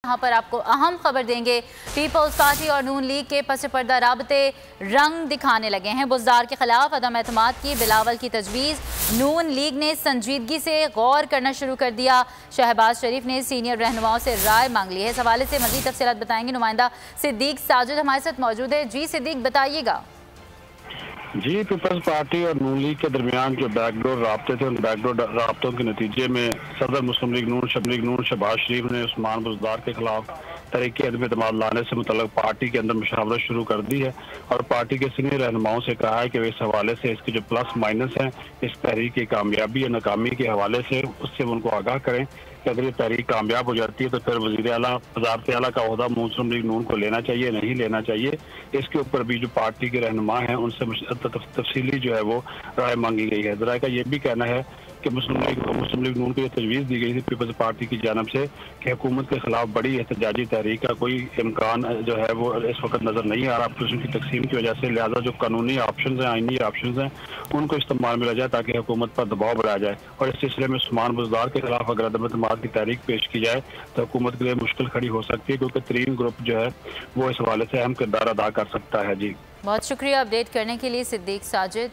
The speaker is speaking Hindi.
यहाँ पर आपको अहम खबर देंगे। पीपल्स पार्टी और नून लीग के पस पर्दा राबते रंग दिखाने लगे हैं। बुज़दार के खिलाफ अदम एतमाद की बिलावल की तजवीज़ नून लीग ने संजीदगी से गौर करना शुरू कर दिया। शहबाज शरीफ ने सीनियर रहनुमाओं से राय मांग ली है। इस हवाले से मज़ीद तफसीलात बताएंगे नुमाइंदा सिद्दीक साजिद हमारे साथ मौजूद है। जी सिद्दीक, बताइएगा। जी, पीपल्स पार्टी और नून लीग के दरमियान जो बैकडोर राब्ते थे, उन बैकडोर राब्तों के नतीजे में सदर मुस्लिम लीग नून शहबाज शरीफ ने उस्मान बुज़दार के खिलाफ तहरीक अदम एतमाद लाने से मुतल्लिक़ पार्टी के अंदर मुशावरत शुरू कर दी है और पार्टी के सीनियर रहनुमाओं से कहा है कि वे इस हवाले से इसके जो प्लस माइनस हैं इस तहरीक की कामयाबी या नाकामी के हवाले से उससे उनको आगाह करें कि अगर ये तहरीक कामयाब हो जाती है तो फिर वज़ीर आला वज़ारत आला का ओहदा मुस्लिम लीग नून को लेना चाहिए, नहीं लेना चाहिए। इसके ऊपर भी जो पार्टी के रहनुमा हैं उनसे तफसीली जो है वो राय मांगी गई है। ज़रा का ये भी कहना है कि मुस्लिम लीग नून को ये तजवीज़ दी गई थी पीपल्स पार्टी की जानब से कि हुकूमत के खिलाफ बड़ी एहतजाजी तहरीक का कोई इम्कान जो है वो इस वक्त नज़र नहीं आ रहा अपोजिशन की तकसीम की वजह से। लिहाजा जो कानूनी ऑप्शन हैं, आइनी ऑप्शन हैं, उनको इस्तेमाल में लिया जाए ताकि हुकूमत पर दबाव बढ़ाया जाए। और इस सिलसिले में उस्मान बुज़दार के खिलाफ अगर अदम एतमाद की तहरीक पेश की जाए तो हुकूमत के लिए मुश्किल खड़ी हो सकती है, क्योंकि तरीन ग्रुप जो है वो इस हवाले से अहम किरदार अदा कर सकता है। जी, बहुत शुक्रिया अपडेट करने के लिए सिद्दीक साजिद।